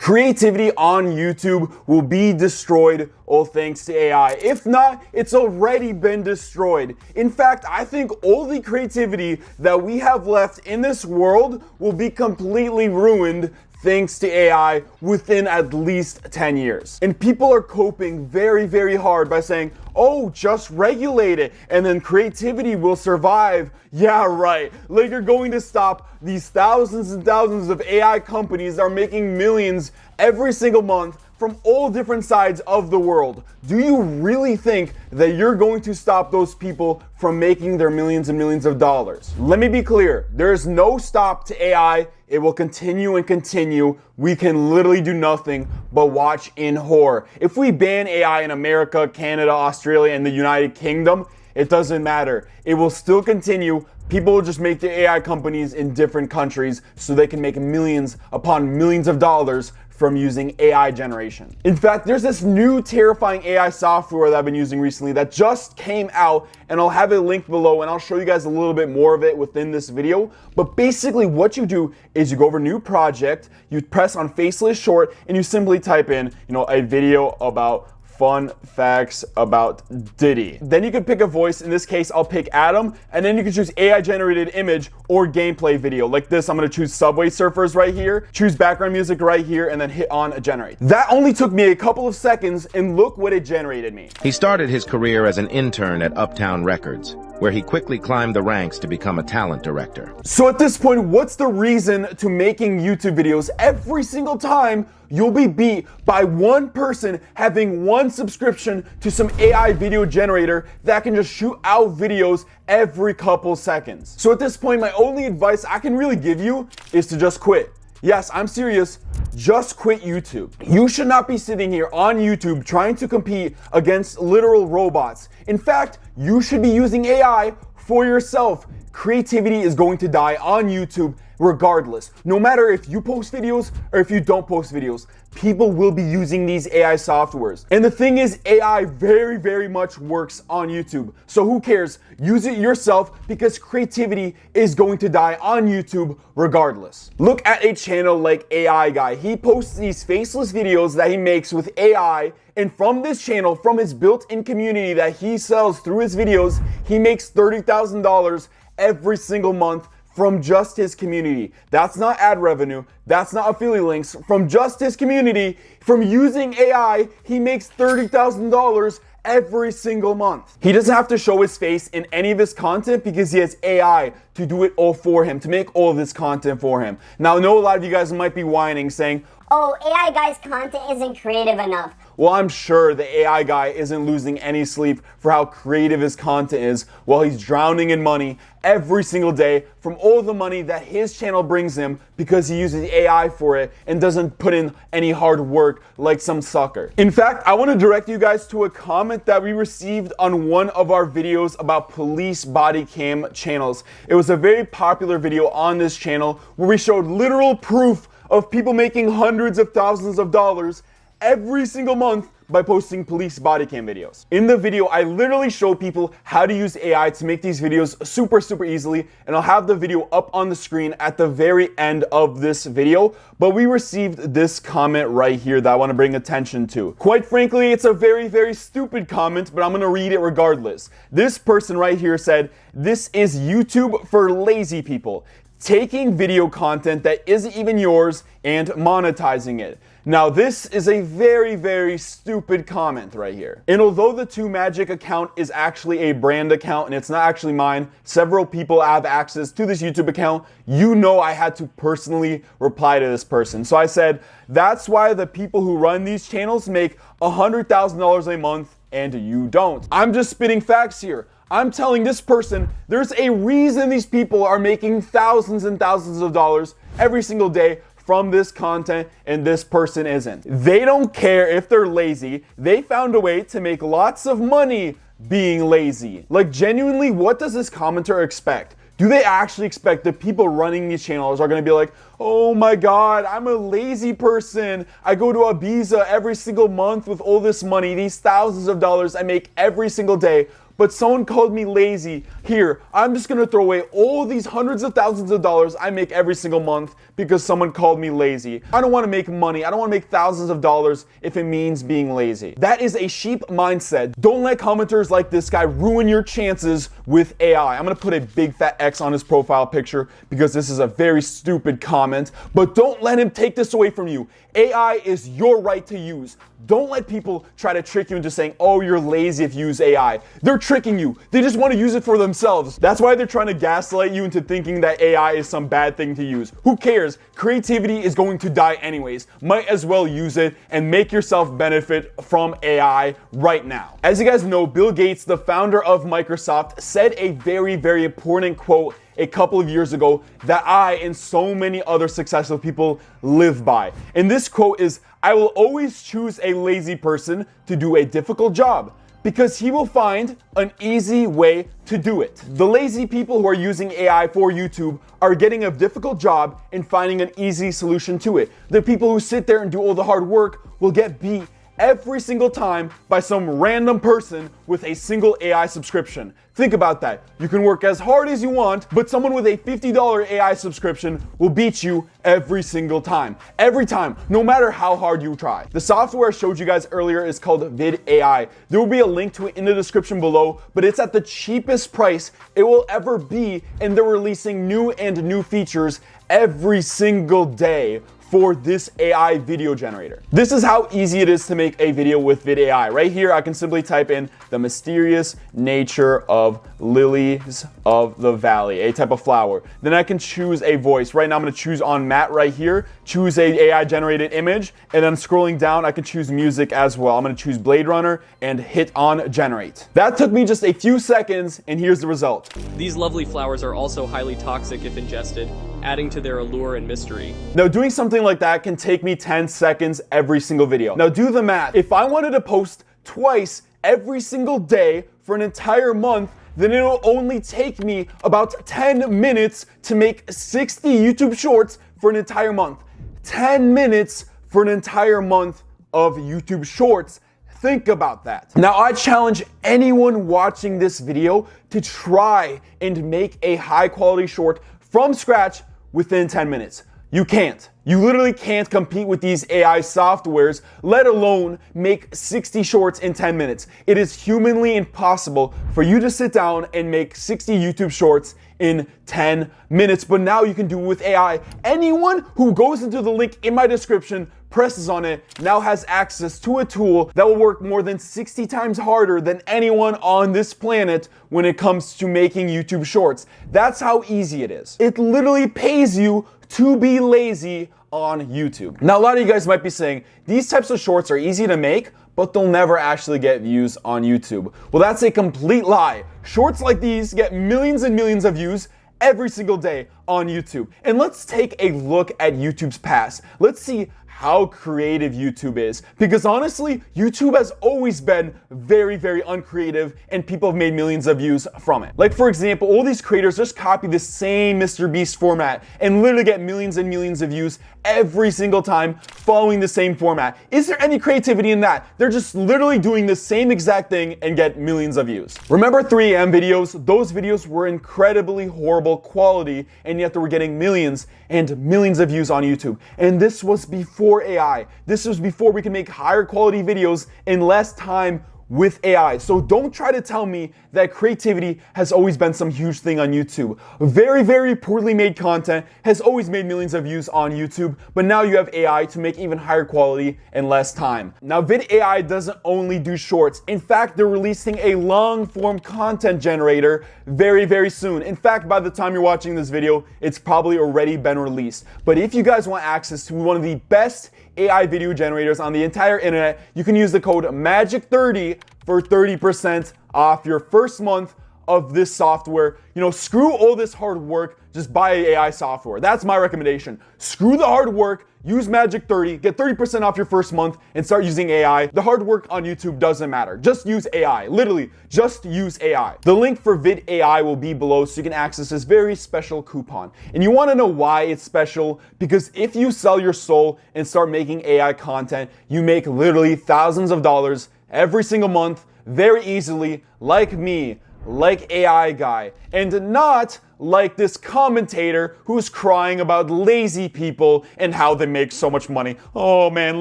Creativity on YouTube will be destroyed all thanks to AI. If not, it's already been destroyed. In fact, I think all the creativity that we have left in this world will be completely ruined thanks to AI within at least 10 years. And people are coping very, very hard by saying, oh, just regulate it and then creativity will survive. Yeah, right. Like you're going to stop these thousands and thousands of AI companies that are making millions every single month from all different sides of the world. Do you really think that you're going to stop those people from making their millions and millions of dollars? Let me be clear. There is no stop to AI. It will continue and continue. We can literally do nothing but watch in horror. If we ban AI in America, Canada, Australia, and the United Kingdom, it doesn't matter. It will still continue. People will just make the AI companies in different countries so they can make millions upon millions of dollars from using AI generation. In fact, there's this new terrifying AI software that I've been using recently that just came out, and I'll have it linked below and I'll show you guys a little bit more of it within this video. But basically what you do is you go over new project, you press on faceless short, and you simply type in, a video about fun facts about Diddy. Then you can pick a voice. In this case, I'll pick Adam, and then you can choose AI generated image or gameplay video. Like this, I'm gonna choose Subway Surfers right here, choose background music right here, and then hit on generate. That only took me a couple of seconds, and look what it generated me. He started his career as an intern at Uptown Records, where he quickly climbed the ranks to become a talent director. So at this point, what's the reason to making YouTube videos? Every single time you'll be beat by one person having one subscription to some AI video generator that can just shoot out videos every couple seconds. So at this point, my only advice I can really give you is to just quit. Yes, I'm serious. Just quit YouTube. You should not be sitting here on YouTube trying to compete against literal robots. In fact, you should be using AI for yourself. Creativity is going to die on YouTube regardless. No matter if you post videos or if you don't post videos, people will be using these AI softwares. And the thing is, AI very, very much works on YouTube. So who cares? Use it yourself because creativity is going to die on YouTube regardless. Look at a channel like AI Guy. He posts these faceless videos that he makes with AI, and from this channel, from his built-in community that he sells through his videos, he makes $30,000 every single month from just his community. That's not ad revenue. That's not affiliate links. From just his community, from using AI, he makes $30,000 every single month. He doesn't have to show his face in any of his content because he has AI to do it all for him, to make all of this content for him. Now, I know a lot of you guys might be whining, saying, oh, AI Guy's content isn't creative enough. Well, I'm sure the AI guy isn't losing any sleep for how creative his content is while he's drowning in money every single day from all the money that his channel brings him because he uses AI for it and doesn't put in any hard work like some sucker. In fact, I want to direct you guys to a comment that we received on one of our videos about police body cam channels. It was a very popular video on this channel where we showed literal proof of people making hundreds of thousands of dollars every single month by posting police body cam videos. In the video, I literally show people how to use AI to make these videos super easily, and I'll have the video up on the screen at the very end of this video. But we received this comment right here that I want to bring attention to. Quite frankly, it's a very stupid comment, but I'm gonna read it regardless. This person right here said, "This is YouTube for lazy people, taking video content that isn't even yours and monetizing it." Now, this is a very stupid comment right here. And although the 2Magic account is actually a brand account and it's not actually mine, several people have access to this YouTube account. I had to personally reply to this person. So I said, that's why the people who run these channels make $100,000 a month and you don't. I'm just spitting facts here. I'm telling this person there's a reason these people are making thousands and thousands of dollars every single day from this content and this person isn't. They don't care if they're lazy. They found a way to make lots of money being lazy. Like, genuinely, what does this commenter expect? Do they actually expect the people running these channels are gonna be like, oh my God, I'm a lazy person. I go to Ibiza every single month with all this money, these thousands of dollars I make every single day, but someone called me lazy. Here, I'm just gonna throw away all these hundreds of thousands of dollars I make every single month because someone called me lazy. I don't wanna make money. I don't wanna make thousands of dollars if it means being lazy. That is a sheep mindset. Don't let commenters like this guy ruin your chances with AI. I'm gonna put a big fat X on his profile picture because this is a very stupid comment, but don't let him take this away from you. AI is your right to use. Don't let people try to trick you into saying, oh, you're lazy if you use AI. They're tricking you. They just want to use it for themselves. That's why they're trying to gaslight you into thinking that AI is some bad thing to use. Who cares? Creativity is going to die anyways. Might as well use it and make yourself benefit from AI right now. As you guys know, Bill Gates, the founder of Microsoft, said a very, very important quote a couple of years ago that I and so many other successful people live by. And this quote is, I will always choose a lazy person to do a difficult job because he will find an easy way to do it. The lazy people who are using AI for YouTube are getting a difficult job and finding an easy solution to it. The people who sit there and do all the hard work will get beat every single time by some random person with a single AI subscription. Think about that. You can work as hard as you want, but someone with a $50 AI subscription will beat you every single time. Every time, no matter how hard you try. The software I showed you guys earlier is called VidAI. There will be a link to it in the description below, but it's at the cheapest price it will ever be, and they're releasing new features every single day for this AI video generator. This is how easy it is to make a video with VidAI. Right here, I can simply type in the mysterious nature of lilies of the valley, a type of flower. Then I can choose a voice. Right now, I'm gonna choose on Matt right here, choose a AI generated image, and then scrolling down, I can choose music as well. I'm gonna choose Blade Runner and hit on generate. That took me just a few seconds, and here's the result. These lovely flowers are also highly toxic if ingested, adding to their allure and mystery. Now, doing something like that can take me 10 seconds every single video. Now, do the math. If I wanted to post twice every single day for an entire month, then it'll only take me about 10 minutes to make 60 YouTube shorts for an entire month. 10 minutes for an entire month of YouTube shorts. Think about that. Now, I challenge anyone watching this video to try and make a high quality short from scratch within 10 minutes. You can't. You literally can't compete with these AI softwares, let alone make 60 shorts in 10 minutes. It is humanly impossible for you to sit down and make 60 YouTube shorts in 10 minutes, but now you can do it with AI. Anyone who goes into the link in my description, presses on it, now has access to a tool that will work more than 60 times harder than anyone on this planet when it comes to making YouTube shorts. That's how easy it is. It literally pays you to be lazy on YouTube. Now, a lot of you guys might be saying, these types of shorts are easy to make, but they'll never actually get views on YouTube. Well, that's a complete lie. Shorts like these get millions and millions of views every single day on YouTube. And let's take a look at YouTube's past. Let's see how creative YouTube is. Because honestly, YouTube has always been very, very uncreative and people have made millions of views from it. Like for example, all these creators just copy the same Mr. Beast format and literally get millions and millions of views every single time following the same format. Is there any creativity in that? They're just literally doing the same exact thing and get millions of views. Remember 3AM videos? Those videos were incredibly horrible quality and yet they were getting millions and millions of views on YouTube. And this was before AI. This was before we could make higher quality videos in less time with AI. So don't try to tell me that creativity has always been some huge thing on YouTube. Very, very poorly made content has always made millions of views on YouTube, but now you have AI to make even higher quality in less time. Now, VidAI doesn't only do shorts. In fact, they're releasing a long form content generator very, very soon. In fact, by the time you're watching this video, it's probably already been released. But if you guys want access to one of the best AI video generators on the entire internet, you can use the code MAGIC30 for 30% off your first month of this software. You know, screw all this hard work, just buy AI software. That's my recommendation. Screw the hard work, use MAGIC30, get 30% off your first month and start using AI. The hard work on YouTube doesn't matter. Just use AI. Literally, just use AI. The link for VidAI will be below so you can access this very special coupon. And you want to know why it's special? Because if you sell your soul and start making AI content, you make literally thousands of dollars every single month very easily, like me, like AI guy, and not like this commentator who's crying about lazy people and how they make so much money. Oh man,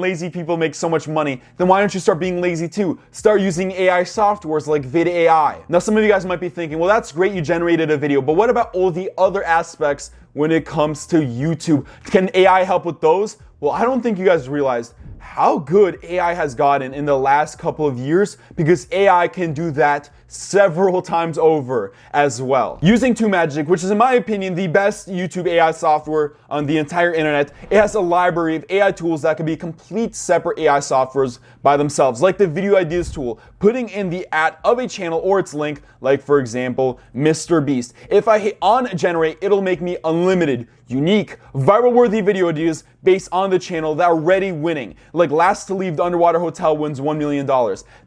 lazy people make so much money. Then why don't you start being lazy too? Start using AI softwares like VidAI. Now some of you guys might be thinking, well, that's great, you generated a video, but what about all the other aspects when it comes to YouTube? Can AI help with those? Well, I don't think you guys realized how good AI has gotten in the last couple of years, because AI can do that several times over as well. Using 2Magic, which is in my opinion the best YouTube AI software on the entire internet, it has a library of AI tools that can be complete separate AI softwares by themselves, like the video ideas tool, putting in the ad of a channel or its link, like for example, Mr. Beast. If I hit on generate, it'll make me unlimited, unique, viral-worthy video ideas based on the channel that are already winning. Like last to leave the underwater hotel wins $1 million.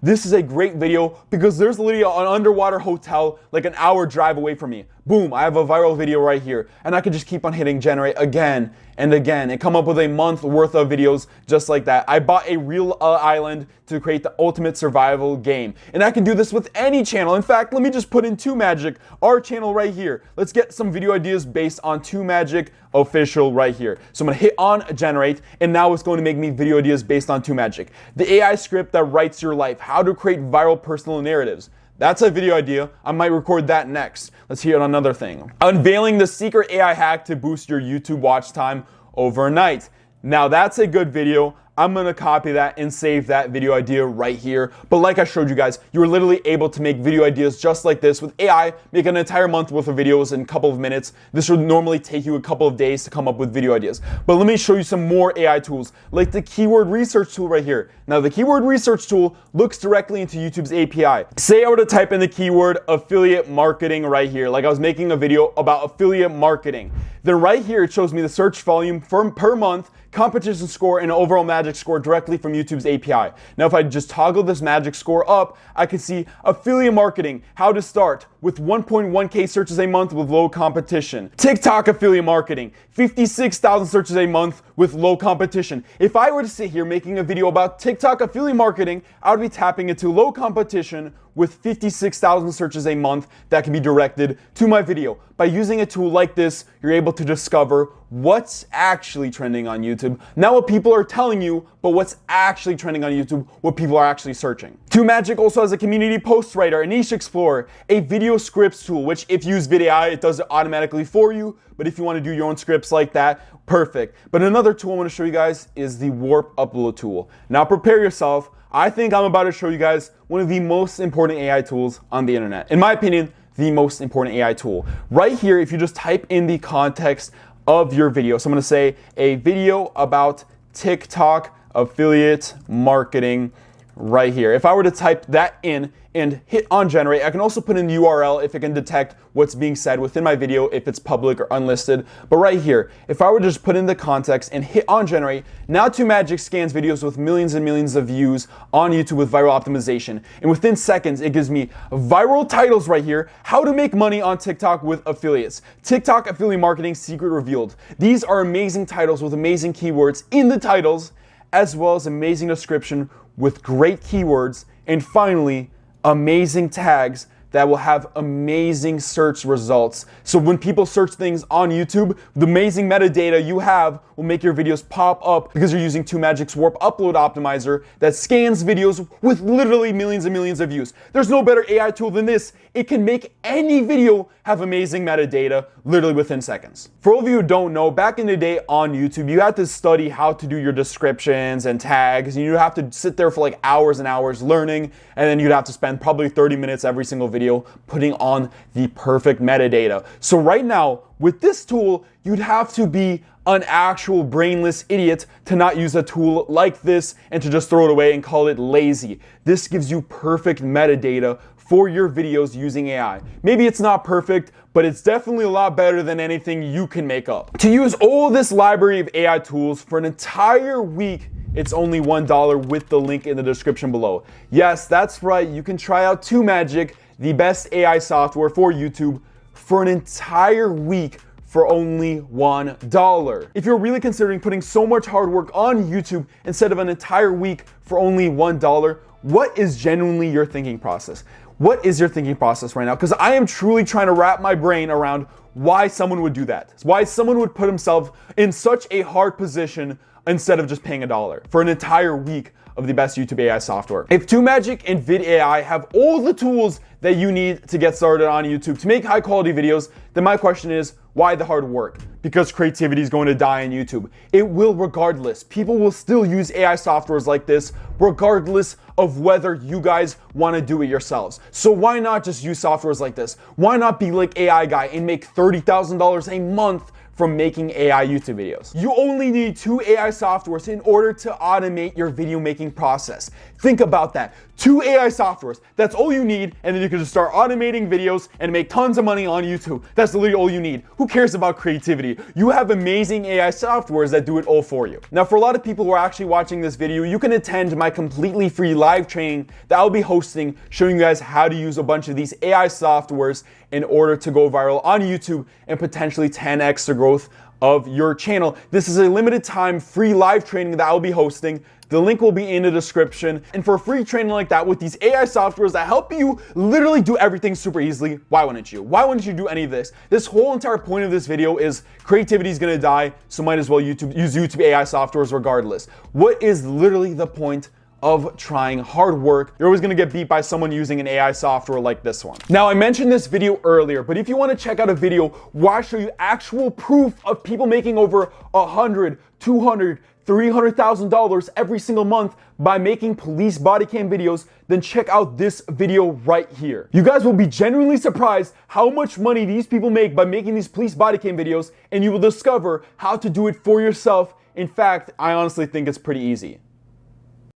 This is a great video because there's literally an underwater hotel like an hour drive away from me. Boom, I have a viral video right here, and I can just keep on hitting generate again and again and come up with a month worth of videos just like that. I bought a real island to create the ultimate survival game, and I can do this with any channel. In fact, let me just put in 2Magic, our channel right here. Let's get some video ideas based on 2Magic official right here. So I'm gonna hit on generate, and now it's going to make me video ideas based on 2Magic. The AI script that writes your life, how to create viral personal narratives. That's a video idea. I might record that next. Let's hear another thing. Unveiling the secret AI hack to boost your YouTube watch time overnight. Now that's a good video. I'm gonna copy that and save that video idea right here. But like I showed you guys, you're literally able to make video ideas just like this with AI, make an entire month worth of videos in a couple of minutes. This would normally take you a couple of days to come up with video ideas. But let me show you some more AI tools, like the keyword research tool right here. Now the keyword research tool looks directly into YouTube's API. Say I were to type in the keyword affiliate marketing right here, like I was making a video about affiliate marketing. Then right here, it shows me the search volume per month, competition score, and overall magic score directly from YouTube's API. Now, if I just toggle this magic score up, I can see affiliate marketing, how to start with 1.1K searches a month with low competition. TikTok affiliate marketing, 56,000 searches a month with low competition. If I were to sit here making a video about TikTok affiliate marketing, I would be tapping into low competition with 56,000 searches a month that can be directed to my video. By using a tool like this, you're able to discover what's actually trending on YouTube. Not what people are telling you, but what's actually trending on YouTube, what people are actually searching. 2Magic also has a community post writer, a niche explorer, a video scripts tool, which if you use VidAI, it does it automatically for you. But if you want to do your own scripts like that, perfect. But another tool I want to show you guys is the Warp Upload tool. Now prepare yourself. I think I'm about to show you guys one of the most important AI tools on the internet. In my opinion, the most important AI tool. Right here, if you just type in the context of your video. So I'm going to say a video about TikTok affiliate marketing right here. If I were to type that in and hit on generate, I can also put in the URL if it can detect what's being said within my video, if it's public or unlisted. But right here, if I were to just put in the context and hit on generate, now 2Magic scans videos with millions and millions of views on YouTube with viral optimization. And within seconds, it gives me viral titles right here, how to make money on TikTok with affiliates. TikTok affiliate marketing secret revealed. These are amazing titles with amazing keywords in the titles, as well as amazing description with great keywords, and finally, amazing tags that will have amazing search results. So when people search things on YouTube, the amazing metadata you have will make your videos pop up because you're using 2Magic's Warp Upload Optimizer that scans videos with literally millions and millions of views. There's no better AI tool than this. It can make any video have amazing metadata literally within seconds. For all of you who don't know, back in the day on YouTube, you had to study how to do your descriptions and tags, and you'd have to sit there for like hours and hours learning, and then you'd have to spend probably 30 minutes every single video putting on the perfect metadata. So right now, with this tool, you'd have to be an actual brainless idiot to not use a tool like this and to just throw it away and call it lazy. This gives you perfect metadata for your videos using AI. Maybe it's not perfect, but it's definitely a lot better than anything you can make up. To use all this library of AI tools for an entire week, it's only $1 with the link in the description below. Yes, that's right, you can try out 2Magic, the best AI software for YouTube, for an entire week for only $1. If you're really considering putting so much hard work on YouTube instead of an entire week for only $1, what is genuinely your thinking process? What is your thinking process right now? Because I am truly trying to wrap my brain around why someone would do that. Why someone would put himself in such a hard position instead of just paying $1 for an entire week of the best YouTube AI software. If 2Magic and VidAI have all the tools that you need to get started on YouTube to make high quality videos, then my question is, why the hard work? Because creativity is going to die on YouTube. It will regardless. People will still use AI softwares like this regardless of whether you guys want to do it yourselves. So why not just use softwares like this? Why not be like AI Guy and make $30,000 a month from making AI YouTube videos? You only need 2 AI softwares in order to automate your video making process. Think about that. 2 AI softwares. That's all you need, and then you can just start automating videos and make tons of money on YouTube. That's literally all you need. Who cares about creativity? You have amazing AI softwares that do it all for you. Now, for a lot of people who are actually watching this video, you can attend my completely free live training that I'll be hosting, showing you guys how to use a bunch of these AI softwares in order to go viral on YouTube and potentially 10x the growth of your channel. This is a limited time free live training that I'll be hosting. The link will be in the description. And for a free training like that with these AI softwares that help you literally do everything super easily, why wouldn't you? Why wouldn't you do any of this? This whole entire point of this video is creativity is gonna die, so might as well use YouTube AI softwares regardless. What is literally the point of trying hard work? You're always gonna get beat by someone using an AI software like this one. Now, I mentioned this video earlier, but if you wanna check out a video where I show you actual proof of people making over $100, $200, $300,000 every single month by making police body cam videos, then check out this video right here. You guys will be genuinely surprised how much money these people make by making these police body cam videos, and you will discover how to do it for yourself. In fact, I honestly think it's pretty easy.